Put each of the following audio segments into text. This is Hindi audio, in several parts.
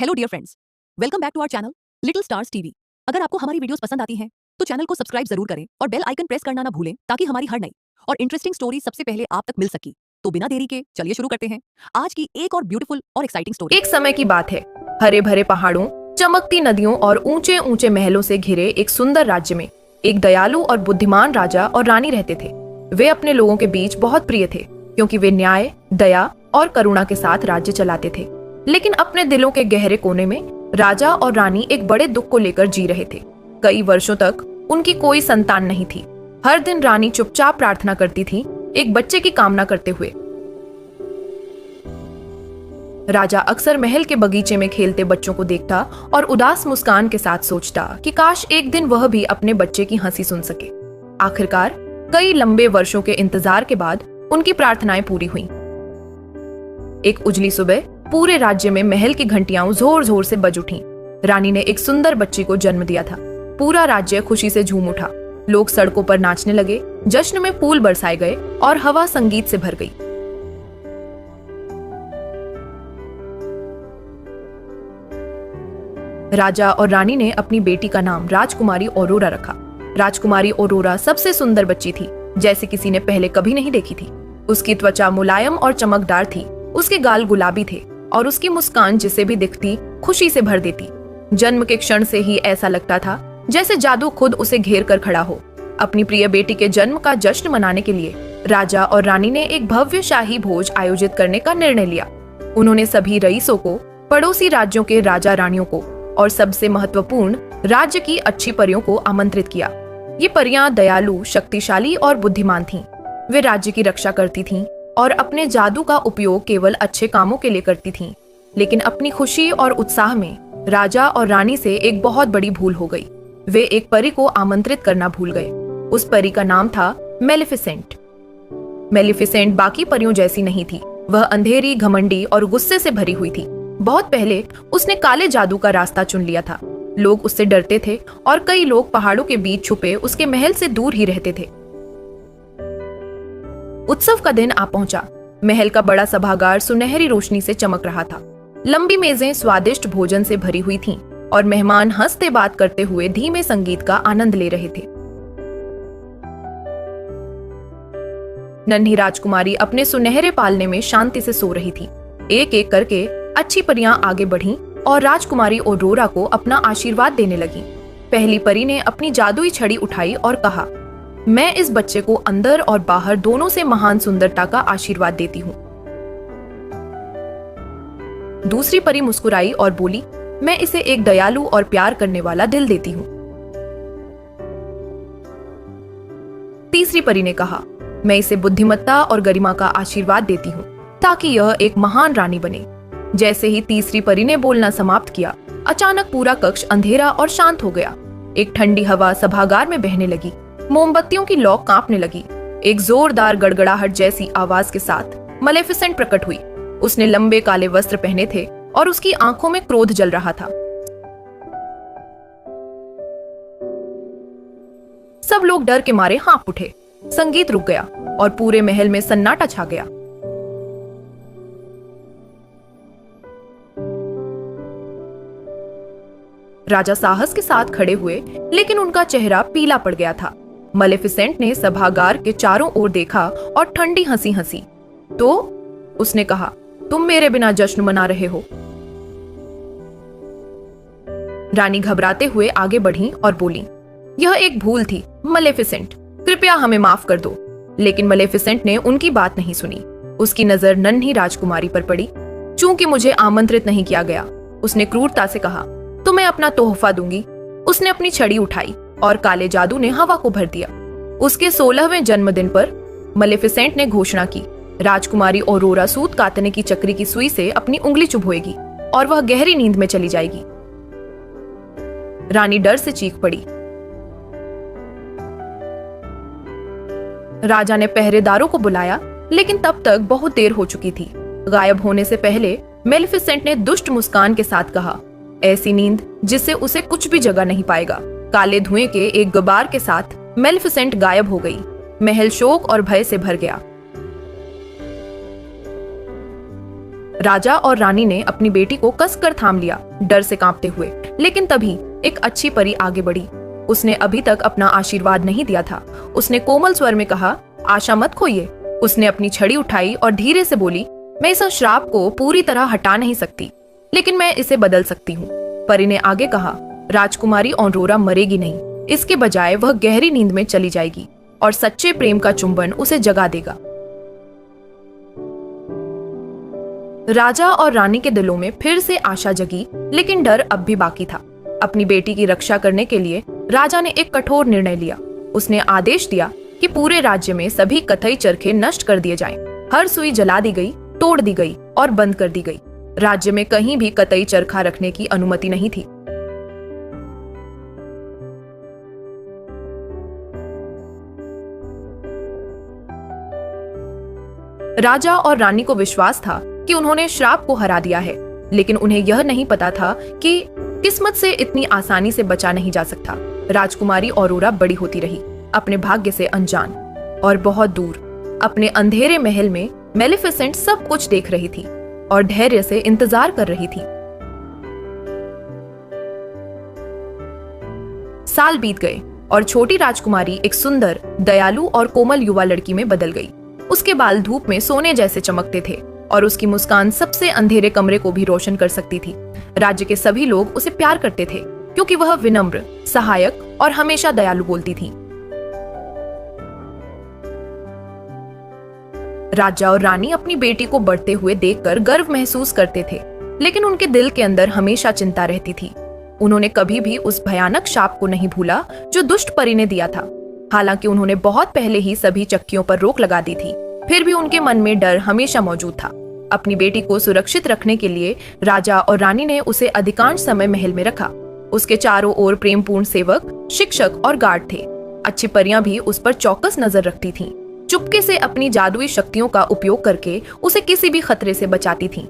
Hello dear friends, welcome back to our channel little stars TV. अगर आपको हमारी वीडियोस पसंद आती हैं तो चैनल को सब्सक्राइब जरूर करें और बेल आइकन प्रेस करना ना भूलें ताकि हमारी हर नई और इंटरेस्टिंग स्टोरी सबसे पहले आप तक मिल सके। तो बिना देरी के चलिए शुरू करते हैं आज की एक और ब्यूटीफुल और एक्साइटिंग स्टोरी। एक समय की बात है, हरे भरे पहाड़ों, चमकती नदियों और ऊंचे ऊंचे महलों से घिरे एक सुंदर राज्य में एक दयालु और बुद्धिमान राजा और रानी रहते थे। वे अपने लोगों के बीच बहुत प्रिय थे क्योंकि वे न्याय, दया और करुणा के साथ राज्य चलाते थे। लेकिन अपने दिलों के गहरे कोने में राजा और रानी एक बड़े दुख को लेकर जी रहे थे। कई वर्षों तक उनकी कोई संतान नहीं थी। हर दिन रानी चुपचाप प्रार्थना करती थी, एक बच्चे की कामना करते हुए। राजा अक्सर महल के बगीचे में खेलते बच्चों को देखता और उदास मुस्कान के साथ सोचता कि काश एक दिन वह भी अपने बच्चे की हंसी सुन सके। आखिरकार कई लंबे वर्षों के इंतजार के बाद उनकी प्रार्थनाएं पूरी हुईं। एक उजली सुबह पूरे राज्य में महल की घंटियां जोर जोर से बज उठीं। रानी ने एक सुंदर बच्ची को जन्म दिया था। पूरा राज्य खुशी से झूम उठा। लोग सड़कों पर नाचने लगे, जश्न में फूल बरसाए गए और हवा संगीत से भर गई। राजा और रानी ने अपनी बेटी का नाम राजकुमारी औरोरा रखा। राजकुमारी औरोरा सबसे सुंदर बच्ची थी, जैसे किसी ने पहले कभी नहीं देखी थी। उसकी त्वचा मुलायम और चमकदार थी, उसके गाल गुलाबी थे और उसकी मुस्कान जिसे भी दिखती खुशी से भर देती। जन्म के क्षण से ही ऐसा लगता था जैसे जादू खुद उसे घेर कर खड़ा हो। अपनी प्रिय बेटी के जन्म का जश्न मनाने के लिए राजा और रानी ने एक भव्य शाही भोज आयोजित करने का निर्णय लिया। उन्होंने सभी रईसों को, पड़ोसी राज्यों के राजा रानियों को और सबसे महत्वपूर्ण राज्य की अच्छी परियों को आमंत्रित किया। ये परियां दयालु, शक्तिशाली और बुद्धिमान थीं। वे राज्य की रक्षा करती थीं और अपने जादू का उपयोग केवल अच्छे कामों के लिए करती थीं। लेकिन अपनी खुशी और उत्साह में राजा और रानी से एक बहुत बड़ी भूल हो गई। वे एक परी को आमंत्रित करना भूल गए। उस परी का नाम था मेलिफिसेंट। मेलिफिसेंट बाकी परियों जैसी नहीं थी। वह अंधेरी, घमंडी और गुस्से से भरी हुई थी। बहुत पहले उसने काले जादू का रास्ता चुन लिया था। लोग उससे डरते थे और कई लोग पहाड़ों के बीच छुपे उसके महल से दूर ही रहते थे। उत्सव का दिन आ पहुंचा। महल का बड़ा सभागार सुनहरी रोशनी से चमक रहा था। लंबी मेजें स्वादिष्ट भोजन से भरी हुई थीं और मेहमान हंसते बात करते हुए धीमे संगीत का आनंद ले रहे थे। नन्ही राजकुमारी अपने सुनहरे पालने में शांति से सो रही थी। एक एक करके अच्छी परियां आगे बढ़ीं और राजकुमारी औरोरा को अपना आशीर्वाद देने लगीं। पहली परी ने अपनी जादुई छड़ी उठाई और कहा, मैं इस बच्चे को अंदर और बाहर दोनों से महान सुंदरता का आशीर्वाद देती हूँ। दूसरी परी मुस्कुराई और बोली, मैं इसे एक दयालु और प्यार करने वाला दिल देती हूँ। तीसरी परी ने कहा, मैं इसे बुद्धिमत्ता और गरिमा का आशीर्वाद देती हूँ ताकि यह एक महान रानी बने। जैसे ही तीसरी परी ने बोलना समाप्त किया, अचानक पूरा कक्ष अंधेरा और शांत हो गया। एक ठंडी हवा सभागार में बहने लगी। मोमबत्तियों की लौ कांपने लगी। एक जोरदार गड़गड़ाहट जैसी आवाज के साथ मेलेफिसेंट प्रकट हुई। उसने लंबे काले वस्त्र पहने थे और उसकी आंखों में क्रोध जल रहा था। सब लोग डर के मारे हाँफ उठे। संगीत रुक गया और पूरे महल में सन्नाटा छा गया। राजा साहस के साथ खड़े हुए, लेकिन उनका चेहरा पीला पड़ गया था। मेलेफिसेंट ने सभागार के चारों ओर देखा और ठंडी हंसी हंसी। तो उसने कहा, तुम मेरे बिना जश्न मना रहे हो। रानी घबराते हुए आगे बढ़ी और बोली, यह एक भूल थी मेलेफिसेंट, कृपया हमें माफ कर दो। लेकिन मेलेफिसेंट ने उनकी बात नहीं सुनी। उसकी नजर नन्ही राजकुमारी पर पड़ी। चूंकि मुझे आमंत्रित नहीं किया गया, उसने क्रूरता से कहा, तो मैं अपना तोहफा दूंगी। उसने अपनी छड़ी उठाई और काले जादू ने हवा को भर दिया। उसके 16वें जन्मदिन पर मेलेफिसेंट ने घोषणा की, राजकुमारी औरोरा सूत काटने की चक्री की सुई से अपनी उंगली चुभोएगी और वह गहरी नींद में चली जाएगी। रानी डर से चीख पड़ी। राजा ने पहरेदारों को बुलाया, लेकिन तब तक बहुत देर हो चुकी थी। गायब होने से पहले मेलेफिसेंट ने दुष्ट मुस्कान के साथ कहा, ऐसी नींद जिससे उसे कुछ भी जगा नहीं पाएगा। काले धुएं के एक गुबार के साथ मेलेफिसेंट गायब हो गई। महल शोक और भय से भर गया। राजा और रानी ने अपनी बेटी को कसकर थाम लिया, डर से कांपते हुए। लेकिन तभी एक अच्छी परी आगे बढ़ी। उसने अभी तक अपना आशीर्वाद नहीं दिया था। उसने कोमल स्वर में कहा, आशा मत खोइए। उसने अपनी छड़ी उठाई और धीरे से बोली, मैं इस श्राप को पूरी तरह हटा नहीं सकती, लेकिन मैं इसे बदल सकती हूँ। परी ने आगे कहा, राजकुमारी ऑरोरा मरेगी नहीं, इसके बजाय वह गहरी नींद में चली जाएगी और सच्चे प्रेम का चुंबन उसे जगा देगा। राजा और रानी के दिलों में फिर से आशा जगी, लेकिन डर अब भी बाकी था। अपनी बेटी की रक्षा करने के लिए राजा ने एक कठोर निर्णय लिया। उसने आदेश दिया कि पूरे राज्य में सभी कथई चरखे नष्ट कर दिए जाएं। हर सुई जला दी गई, तोड़ दी गई और बंद कर दी गई। राज्य में कहीं भी कतई चरखा रखने की अनुमति नहीं थी। राजा और रानी को विश्वास था कि उन्होंने श्राप को हरा दिया है, लेकिन उन्हें यह नहीं पता था कि किस्मत से इतनी आसानी से बचा नहीं जा सकता। राजकुमारी ऑरोरा बड़ी होती रही, अपने भाग्य से अनजान, और बहुत दूर अपने अंधेरे महल में मेलिफिसेंट सब कुछ देख रही थी और धैर्य से इंतजार कर रही थी। साल बीत गए और छोटी राजकुमारी एक सुंदर, दयालु और कोमल युवा लड़की में बदल गई। उसके बाल धूप में सोने जैसे चमकते थे और उसकी मुस्कान सबसे अंधेरे कमरे को भी रोशन कर सकती थी। राज्य के सभी लोग उसे प्यार करते थे क्योंकि वह विनम्र, सहायक और हमेशा दयालु बोलती थी। राजा और रानी अपनी बेटी को बढ़ते हुए देखकर गर्व महसूस करते थे, लेकिन उनके दिल के अंदर हमेशा चिंता रहती थी। उन्होंने कभी भी उस भयानक शाप को नहीं भूला जो दुष्ट परी ने दिया था। हालांकि उन्होंने बहुत पहले ही सभी चक्कियों पर रोक लगा दी थी, फिर भी उनके मन में डर हमेशा मौजूद था। अपनी बेटी को सुरक्षित रखने के लिए राजा और रानी ने उसे अधिकांश समय महल में रखा। उसके चारों ओर प्रेमपूर्ण सेवक, शिक्षक और गार्ड थे। अच्छी परियां भी उस पर चौकस नजर रखती थीं, चुपके से अपनी जादुई शक्तियों का उपयोग करके उसे किसी भी खतरे से बचाती थीं।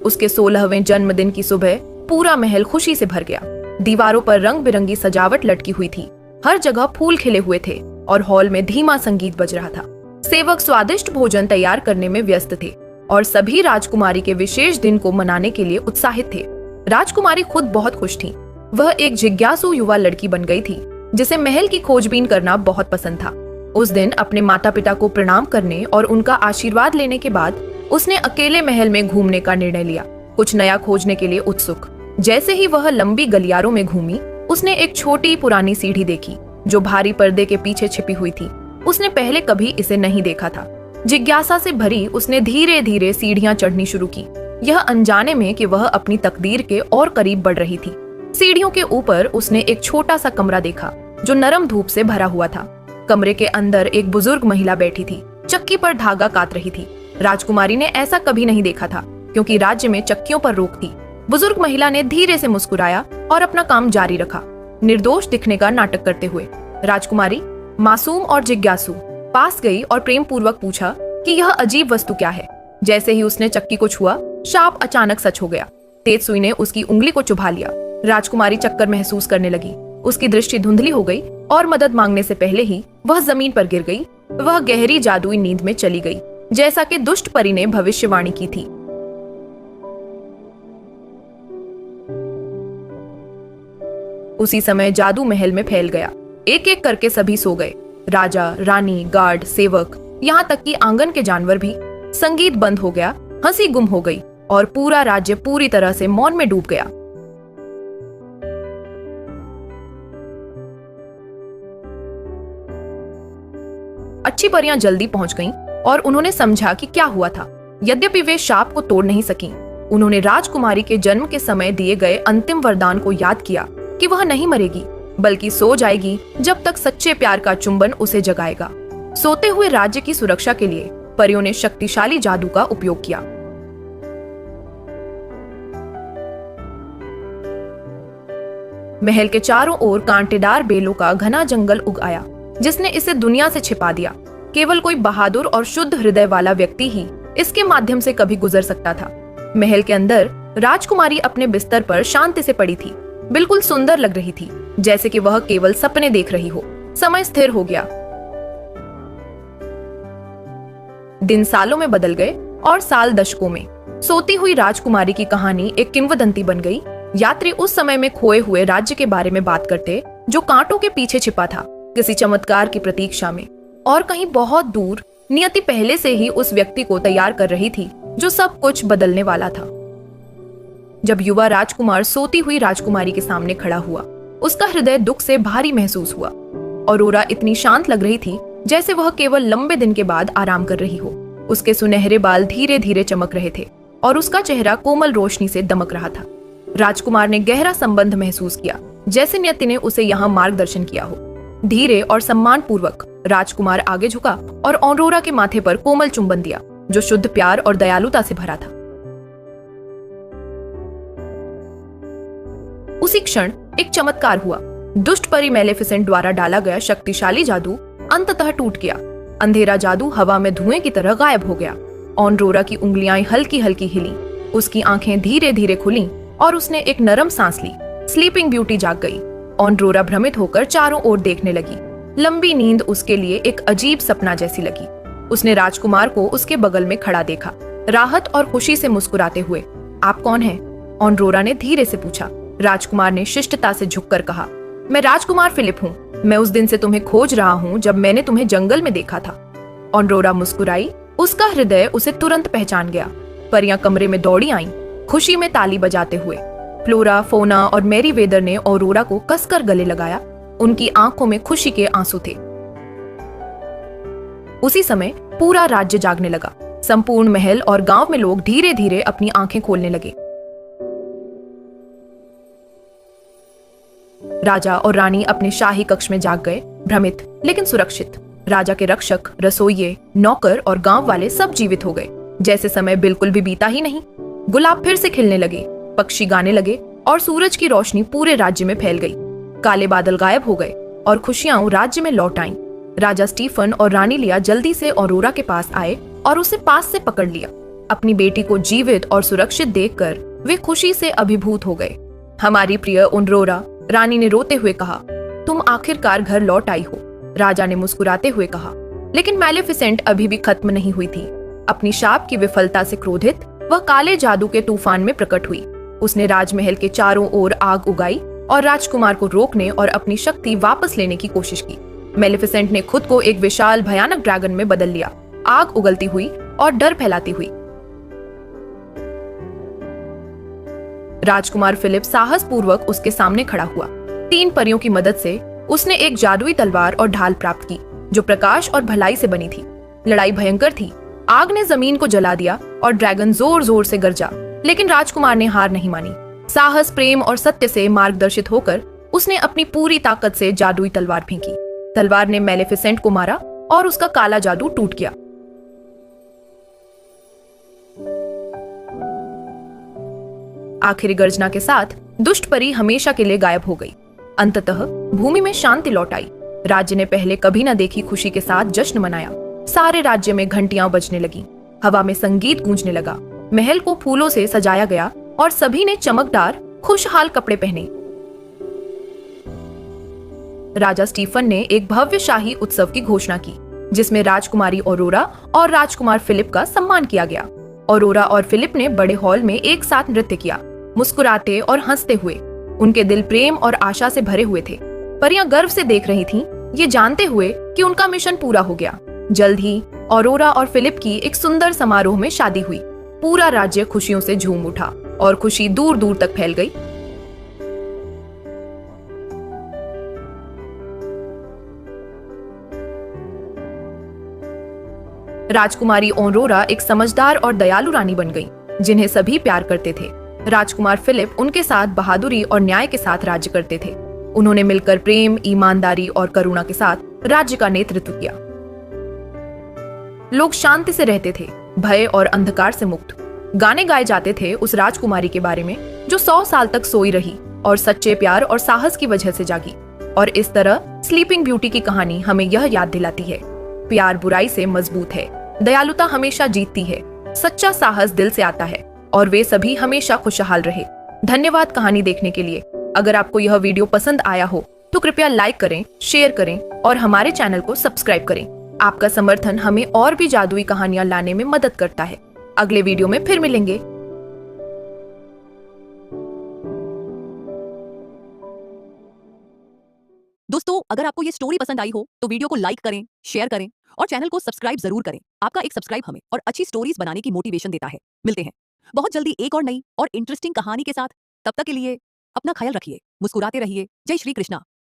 उसके 16वें जन्मदिन की सुबह पूरा महल खुशी से भर गया। दीवारों पर रंग बिरंगी सजावट लटकी हुई थी, हर जगह फूल खिले हुए थे और हॉल में धीमा संगीत बज रहा था। सेवक स्वादिष्ट भोजन तैयार करने में व्यस्त थे और सभी राजकुमारी के विशेष दिन को मनाने के लिए उत्साहित थे। राजकुमारी खुद बहुत खुश थी। वह एक जिज्ञासु युवा लड़की बन गई थी जिसे महल की खोजबीन करना बहुत पसंद था। उस दिन अपने माता पिता को प्रणाम करने और उनका आशीर्वाद लेने के बाद उसने अकेले महल में घूमने का निर्णय लिया, कुछ नया खोजने के लिए उत्सुक। जैसे ही वह लंबी गलियारों में घूमी, उसने एक छोटी पुरानी सीढ़ी देखी जो भारी पर्दे के पीछे छिपी हुई थी। उसने पहले कभी इसे नहीं देखा था। जिज्ञासा से भरी उसने धीरे धीरे सीढ़ियां चढ़नी शुरू की, यह अनजाने में कि वह अपनी तकदीर के और करीब बढ़ रही थी। सीढ़ियों के ऊपर उसने एक छोटा सा कमरा देखा जो नरम धूप से भरा हुआ था। कमरे के अंदर एक बुजुर्ग महिला बैठी थी, चक्की पर धागा काट रही थी। राजकुमारी ने ऐसा कभी नहीं देखा था क्योंकि राज्य में चक्कियों पर रोक थी। बुजुर्ग महिला ने धीरे से मुस्कुराया और अपना काम जारी रखा, निर्दोष दिखने का नाटक करते हुए। राजकुमारी मासूम और जिज्ञासु पास गई और प्रेम पूर्वक पूछा कि यह अजीब वस्तु क्या है। जैसे ही उसने चक्की को छुआ, शाप अचानक सच हो गया। तेज सुई ने उसकी उंगली को चुभा लिया। राजकुमारी चक्कर महसूस करने लगी। उसकी दृष्टि धुंधली हो गई और मदद मांगने से पहले ही वह जमीन पर गिर गई। वह गहरी जादुई नींद में चली गई, जैसा कि दुष्ट परी ने भविष्यवाणी की थी। उसी समय जादू महल में फैल गया। एक एक करके सभी सो गए, राजा, रानी, गार्ड, सेवक, यहाँ तक कि आंगन के जानवर भी। संगीत बंद हो गया, हंसी गुम हो गई और पूरा राज्य पूरी तरह से मौन में डूब गया। अच्छी परियां जल्दी पहुंच गईं और उन्होंने समझा कि क्या हुआ था। यद्यपि वे शाप को तोड़ नहीं सकीं, उन्होंने राजकुमारी के जन्म के समय दिए गए अंतिम वरदान को याद किया कि वह नहीं मरेगी बल्कि सो जाएगी जब तक सच्चे प्यार का चुंबन उसे जगाएगा। सोते हुए राज्य की सुरक्षा के लिए परियों ने शक्तिशाली जादू का उपयोग किया। महल के चारों ओर कांटेदार बेलों का घना जंगल उग आया, जिसने इसे दुनिया से छिपा दिया। केवल कोई बहादुर और शुद्ध हृदय वाला व्यक्ति ही इसके माध्यम से कभी गुजर सकता था। महल के अंदर राजकुमारी अपने बिस्तर पर शांति से पड़ी थी, बिल्कुल सुंदर लग रही थी, जैसे कि वह केवल सपने देख रही हो। समय स्थिर हो गया। दिन सालों में बदल गए और साल दशकों में। सोती हुई राजकुमारी की कहानी एक किंवदंती बन गई। यात्री उस समय में खोए हुए राज्य के बारे में बात करते जो कांटों के पीछे छिपा था, किसी चमत्कार की प्रतीक्षा में। और कहीं बहुत दूर नियति पहले से ही उस व्यक्ति को तैयार कर रही थी जो सब कुछ बदलने वाला था। जब युवा राजकुमार सोती हुई राजकुमारी के सामने खड़ा हुआ, उसका हृदय दुख से भारी महसूस हुआ। औरोरा इतनी शांत लग रही थी जैसे वह केवल लंबे दिन के बाद आराम कर रही हो। उसके सुनहरे बाल धीरे धीरे चमक रहे थे और उसका चेहरा कोमल रोशनी से दमक रहा था। राजकुमार ने गहरा संबंध महसूस किया, जैसे नियति ने उसे यहाँ मार्गदर्शन किया हो। धीरे और सम्मान पूर्वक राजकुमार आगे झुका और औरोरा के माथे पर कोमल चुंबन दिया, जो शुद्ध प्यार और दयालुता से भरा था। उसी क्षण एक चमत्कार हुआ। दुष्ट परी मेलेफिसेंट द्वारा डाला गया शक्तिशाली जादू अंततः टूट गया। अंधेरा जादू हवा में धुएं की तरह गायब हो गया। औरोरा की उंगलियां हल्की हल्की हिली, उसकी आंखें धीरे धीरे खुलीं और उसने एक नरम सांस ली। स्लीपिंग ब्यूटी जाग गई। औरोरा भ्रमित होकर चारों ओर देखने लगी। लंबी नींद उसके लिए एक अजीब सपना जैसी लगी। उसने राजकुमार को उसके बगल में खड़ा देखा, राहत और खुशी से मुस्कुराते हुए। आप कौन हैं? औरोरा ने धीरे से पूछा। राजकुमार ने शिष्टता से झुककर कहा, मैं राजकुमार फिलिप हूँ। मैं उस दिन से तुम्हें खोज रहा हूँ जब मैंने तुम्हें जंगल में देखा था। औरोरा मुस्कुराई। उसका हृदय उसे तुरंत पहचान गया। परियां कमरे में दौड़ी आईं, खुशी में ताली बजाते हुए। फ्लोरा, फोना और मैरी वेदर ने औरोरा को कसकर गले लगाया। उनकी आंखों में खुशी के आंसू थे। उसी समय पूरा राज्य जागने लगा। संपूर्ण महल और गांव में लोग धीरे धीरे अपनी आंखें खोलने लगे। राजा और रानी अपने शाही कक्ष में जाग गए, भ्रमित लेकिन सुरक्षित। राजा के रक्षक, रसोइये, नौकर और गांव वाले सब जीवित हो गए, जैसे समय बिल्कुल भी बीता ही नहीं। गुलाब फिर से खिलने लगे, पक्षी गाने लगे और सूरज की रोशनी पूरे राज्य में फैल गई। काले बादल गायब हो गए और खुशियां राज्य में लौट आईं। राजा स्टीफन और रानी लिया जल्दी से औरोरा के पास आए और उसे पास से पकड़ लिया। अपनी बेटी को जीवित और सुरक्षित देखकर वे खुशी से अभिभूत हो गए। हमारी प्रिय औरोरा, रानी ने रोते हुए कहा, तुम आखिरकार घर लौट आई हो। राजा ने मुस्कुराते हुए कहा, लेकिन मेलेफिसेंट अभी भी खत्म नहीं हुई थी। अपनी शाप की विफलता से क्रोधित वह काले जादू के तूफान में प्रकट हुई। उसने राजमहल के चारों ओर आग उगाई और राजकुमार को रोकने और अपनी शक्ति वापस लेने की कोशिश की। मेलेफिसेंट ने खुद को एक विशाल भयानक ड्रैगन में बदल लिया, आग उगलती हुई और डर फैलाती हुई। राजकुमार फिलिप साहस पूर्वक उसके सामने खड़ा हुआ। 3 परियों की मदद से उसने एक जादुई तलवार और ढाल प्राप्त की, जो प्रकाश और भलाई से बनी थी। लड़ाई भयंकर थी। आग ने जमीन को जला दिया और ड्रैगन जोर जोर से गरजा, लेकिन राजकुमार ने हार नहीं मानी। साहस, प्रेम और सत्य से मार्गदर्शित होकर उसने अपनी पूरी ताकत से जादुई तलवार फेंकी। तलवार ने मेलेफिसेंट को मारा और उसका काला जादू टूट गया। आखिरी गर्जना के साथ दुष्ट परी हमेशा के लिए गायब हो गई। अंततः भूमि में शांति लौट आई। राज्य ने पहले कभी न देखी खुशी के साथ जश्न मनाया। सारे राज्य में घंटियां बजने लगी, हवा में संगीत गूंजने लगा, महल को फूलों से सजाया गया और सभी ने चमकदार खुशहाल कपड़े पहने। राजा स्टीफन ने एक भव्य शाही उत्सव की घोषणा की, जिसमें राजकुमारी औरोरा और राजकुमार फिलिप का सम्मान किया गया। औरोरा और फिलिप ने बड़े हॉल में एक साथ नृत्य किया, मुस्कुराते और हंसते हुए। उनके दिल प्रेम और आशा से भरे हुए थे। परियां गर्व से देख रही थीं, ये जानते हुए कि उनका मिशन पूरा हो गया। जल्द ही औरोरा और फिलिप की एक सुंदर समारोह में शादी हुई। पूरा राज्य खुशियों से झूम उठा और खुशी दूर दूर तक फैल गई। राजकुमारी औरोरा एक समझदार और दयालु रानी बन गई, जिन्हें सभी प्यार करते थे। राजकुमार फिलिप उनके साथ बहादुरी और न्याय के साथ राज्य करते थे। उन्होंने मिलकर प्रेम, ईमानदारी और करुणा के साथ राज्य का नेतृत्व किया। लोग शांति से रहते थे, भय और अंधकार से मुक्त। गाने गाए जाते थे उस राजकुमारी के बारे में जो 100 साल तक सोई रही और सच्चे प्यार और साहस की वजह से जागी। और इस तरह स्लीपिंग ब्यूटी की कहानी हमें यह याद दिलाती है, प्यार बुराई से मजबूत है, दयालुता हमेशा जीतती है, सच्चा साहस दिल से आता है और वे सभी हमेशा खुशहाल रहे। धन्यवाद कहानी देखने के लिए। अगर आपको यह वीडियो पसंद आया हो तो कृपया लाइक करें, शेयर करें और हमारे चैनल को सब्सक्राइब करें। आपका समर्थन हमें और भी जादुई कहानियां लाने में मदद करता है। अगले वीडियो में फिर मिलेंगे। दोस्तों, अगर आपको ये स्टोरी पसंद आई हो तो वीडियो को लाइक करें, शेयर करें और चैनल को सब्सक्राइब जरूर करें। आपका एक सब्सक्राइब हमें और अच्छी स्टोरीज बनाने की मोटिवेशन देता है। मिलते हैं बहुत जल्दी एक और नई और इंटरेस्टिंग कहानी के साथ। तब तक के लिए अपना ख्याल रखिए, मुस्कुराते रहिए। जय श्री कृष्णा।